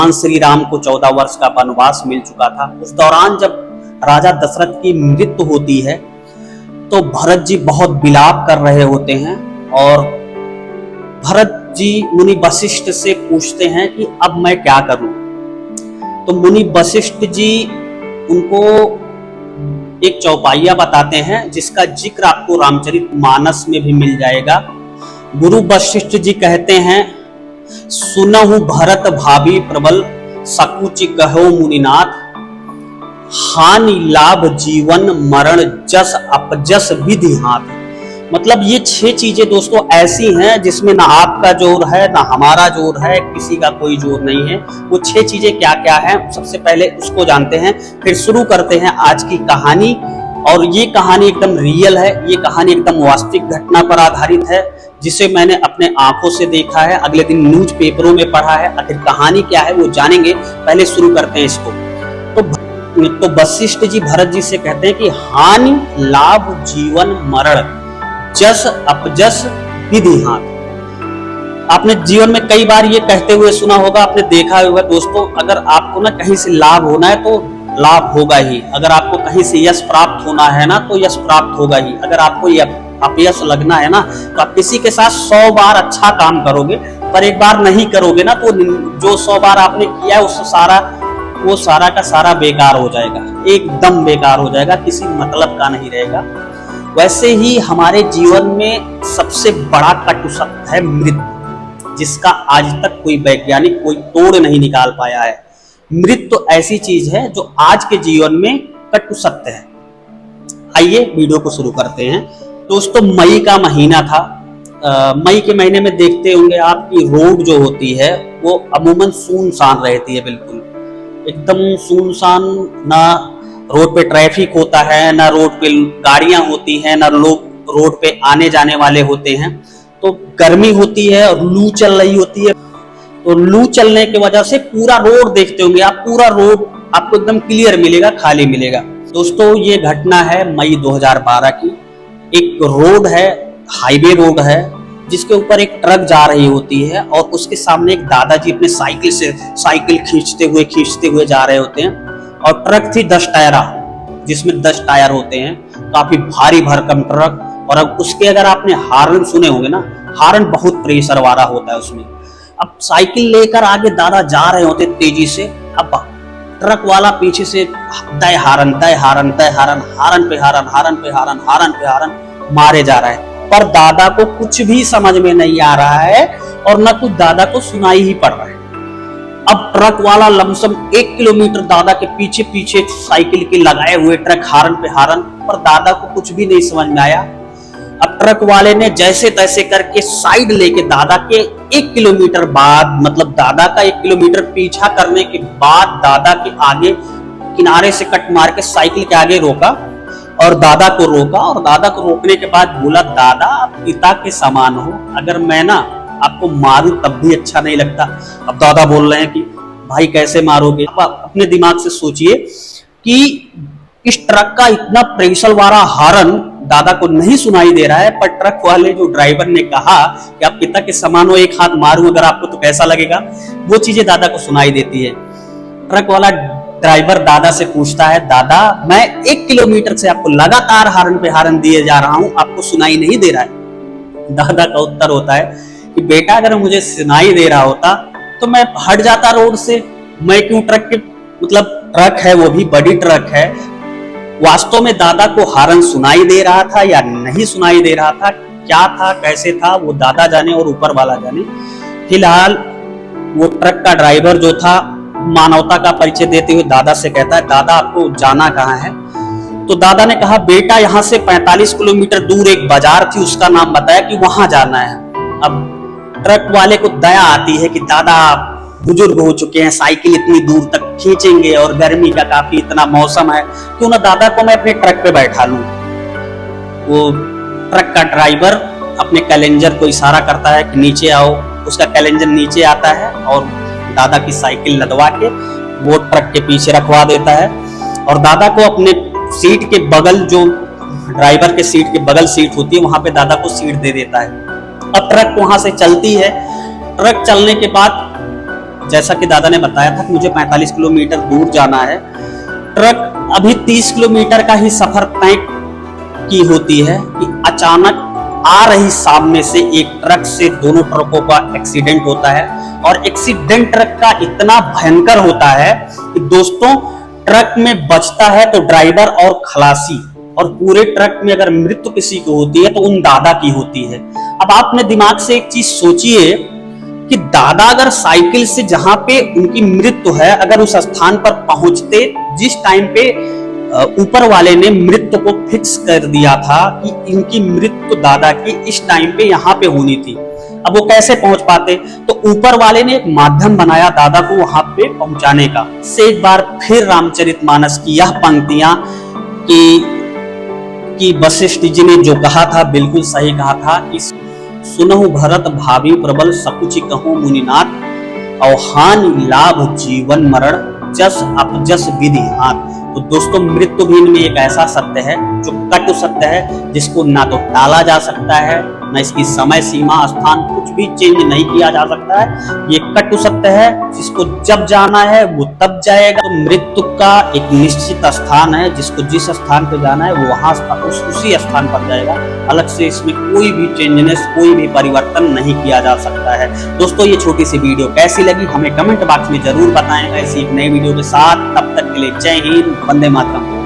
भगवान श्री राम को 14 वर्ष का वनवास मिल चुका था। उस दौरान जब राजा दशरथ की मृत्यु होती है तो भरत जी बहुत विलाप कर रहे होते हैं और भरत जी मुनि वशिष्ठ से पूछते हैं कि अब मैं क्या करूं। तो मुनि वशिष्ठ जी उनको एक चौपाइया बताते हैं जिसका जिक्र आपको रामचरितमानस में भी मिल जाएगा। गुरु वशिष्ठ जी कहते हैं, सुनहु भरत भाभी प्रबल सकुचि कहो मुनिनाथ, हानि लाभ जीवन मरण जस अपजस विधि हाथ। मतलब ये 6 चीजें दोस्तों ऐसी हैं जिसमें ना आपका जोर है ना हमारा जोर है, किसी का कोई जोर नहीं है। वो 6 चीजें क्या क्या हैं सबसे पहले उसको जानते हैं, फिर शुरू करते हैं आज की कहानी। और ये कहानी एकदम रियल है, ये कहानी एकदम वास्तविक घटना पर आधारित है जिसे मैंने अपने आंखों से देखा है, अगले दिन न्यूज पेपरों में पढ़ा है। आखिर कहानी क्या है वो जानेंगे, पहले शुरू करते हैं इसको। तो वशिष्ठ जी भरत जी से कहते हैं कि हानि लाभ जीवन मरण जस अपजस विधि हाथ। आपने जीवन में कई बार ये कहते हुए सुना होगा, आपने देखा होगा दोस्तों, अगर आपको ना कहीं से लाभ होना है तो लाभ होगा ही, अगर आपको कहीं से यश प्राप्त होना है ना तो यश प्राप्त होगा ही, अगर आपको अपयश लगना है ना तो आप किसी के साथ 100 बार अच्छा काम करोगे पर एक बार नहीं करोगे ना तो जो 100 बार आपने किया है वो सारा का सारा बेकार हो जाएगा, एकदम बेकार हो जाएगा, किसी मतलब का नहीं रहेगा। वैसे ही हमारे जीवन में सबसे बड़ा कटु सत्य है मृत्यु, जिसका आज तक कोई वैज्ञानिक कोई तोड़ नहीं निकाल पाया है। मृत्यु तो ऐसी चीज है जो आज के जीवन में कटु सत्य है। आइए वीडियो को शुरू करते हैं। दोस्तों मई का महीना था। मई के महीने में देखते होंगे आपकी रोड जो होती है वो अमूमन सुनसान रहती है, बिल्कुल एकदम सुनसान, ना रोड पे ट्रैफिक होता है, ना रोड पे गाड़ियां होती हैं, ना लोग रोड पे आने जाने वाले होते हैं। तो गर्मी होती है और लू चल रही होती है, तो लू चलने की वजह से पूरा रोड देखते होंगे आप, पूरा रोड आपको एकदम क्लियर मिलेगा, खाली मिलेगा। दोस्तों ये घटना है मई 2012 की। एक रोड है, हाईवे रोड है, जिसके ऊपर एक ट्रक जा रही होती है और उसके सामने एक दादाजी अपने साइकिल खींचते हुए जा रहे होते हैं। और ट्रक थी 10 टायरा, जिसमें 10 टायर होते हैं, काफी भारी भरकम ट्रक। और अब उसके अगर आपने हार्न सुने होंगे ना, हार्न बहुत प्रेशर वाला होता है उसमें। अब साइकिल लेकर आगे दादा जा रहे होते तेजी से, अब ट्रक वाला पीछे से दय हारन मारे जा रहा है, पर दादा को कुछ भी समझ में नहीं आ रहा है और न कुछ दादा को सुनाई ही पड़ रहा है। अब ट्रक वाला लमसम 1 किलोमीटर दादा के पीछे पीछे साइकिल के लगाए हुए ट्रक हारन पे हारन, पर दादा को कुछ भी नहीं समझ में आया। अब ट्रक वाले ने जैसे तैसे करके साइड लेके दादा के 1 किलोमीटर बाद, मतलब दादा का 1 किलोमीटर पीछा करने के बाद दादा के आगे किनारे से कट मार के साइकिल के आगे रोका और दादा को रोका। और दादा को रोकने के बाद बोला, दादा आप पिता के समान हो, अगर मैं ना आपको मारूं तब भी अच्छा नहीं लगता। अब दादा बोल रहे हैं कि भाई कैसे मारोगे। आप अपने दिमाग से सोचिए कि इस ट्रक का इतना प्रेशर वाला हार्न दादा को नहीं सुनाई दे रहा है, पर ट्रक वाले जो ड्राइवर ने कहा कि आप पिता के समान हो, एक हाथ मारूं अगर आपको तो कैसा लगेगा, वो चीजें दादा को सुनाई देती है। ट्रक वाला ड्राइवर दादा से पूछता है, दादा मैं 1 किलोमीटर से आपको लगातार हार्न पे हार्न दिए जा रहा हूं, आपको सुनाई नहीं दे रहा है। दादा का उत्तर होता है कि बेटा अगर मुझे सुनाई दे रहा होता तो मैं हट जाता रोड से, मैं क्यों ट्रक है वो भी बड़ी ट्रक है। वास्तव में दादा को हार्न सुनाई दे रहा था या नहीं सुनाई दे रहा था, क्या था कैसे था, वो दादा जाने और ऊपर वाला जाने। फिलहाल वो ट्रक का ड्राइवर जो था मानवता का परिचय देते हुए दादा से कहता है, दादा आपको जाना कहाँ है। तो दादा ने कहा, बेटा यहाँ से 45 किलोमीटर दूर एक बाजार थी, उसका नाम बताया कि वहां जाना है। अब ट्रक वाले को दया आती है कि दादा बुजुर्ग हो चुके हैं, साइकिल इतनी दूर तक खींचेंगे और गर्मी का काफी इतना मौसम है, क्यों ना दादा को मैं अपने ट्रक पे बैठा लूं। वो ट्रक का ड्राइवर अपने कैलेंजर को इशारा करता है कि नीचे आओ। उसका कैलेंजर नीचे आता है और दादा की साइकिल लदवा के वो ट्रक के पीछे रखवा देता है और दादा को अपने सीट के बगल, जो ड्राइवर के सीट के बगल सीट होती है, वहां पे दादा को सीट दे देता है। अब ट्रक वहां से चलती है। ट्रक चलने के बाद जैसा कि दादा ने बताया था कि मुझे 45 किलोमीटर दूर जाना है, ट्रक अभी 30 किलोमीटर का ही सफर तय की होती है कि अचानक आ रही सामने से एक ट्रक से दोनों ट्रकों का एक्सीडेंट होता है। और एक्सीडेंट ट्रक का इतना भयंकर होता है कि दोस्तों ट्रक में बचता है तो ड्राइवर और खलासी, और पूरे ट्रक में अगर मृत्यु किसी को होती है तो उन दादा की होती है। अब आप अपने दिमाग से एक चीज सोचिए कि दादा अगर साइकिल से जहां पे उनकी मृत्यु है, अगर उस स्थान पर पहुंचते जिस टाइम पे ऊपर वाले ने मृत्यु को फिक्स कर दिया था कि इनकी मृत्यु दादा की इस टाइम पे यहाँ पे होनी थी, अब वो कैसे पहुंच पाते? तो ऊपर वाले ने एक माध्यम बनाया दादा को वहां पे पहुंचाने का। से एक बार फिर रामचरितमानस की यह पंक्तियां कि वशिष्ठ जी ने जो कहा था बिल्कुल सही कहा था कि सुनहु भरत भावी प्रबल सकुचि कहूं मुनिनाथ, अवहानि लाभ जीवन मरण जस अपजस विधि हाथ। तो दोस्तों मृत्यु भी में एक ऐसा सत्य है जो कटु सत्य है, जिसको ना तो टाला जा सकता है, ना इसकी समय सीमा स्थान कुछ भी चेंज नहीं किया जा सकता है। ये कटु सत्य है, जिसको जब जाना है वो तब जाएगा। तो मृत्यु का एक निश्चित स्थान है, जिसको जिस स्थान पे जाना है वो वहां उसी स्थान पर जाएगा। अलग से इसमें कोई भी चेंजनेस, कोई भी परिवर्तन नहीं किया जा सकता है। दोस्तों ये छोटी सी वीडियो कैसी लगी हमें कमेंट बॉक्स में जरूर बताएं। ऐसी एक नई वीडियो के साथ, तब तक के लिए जय हिंद, वंदे मातरम।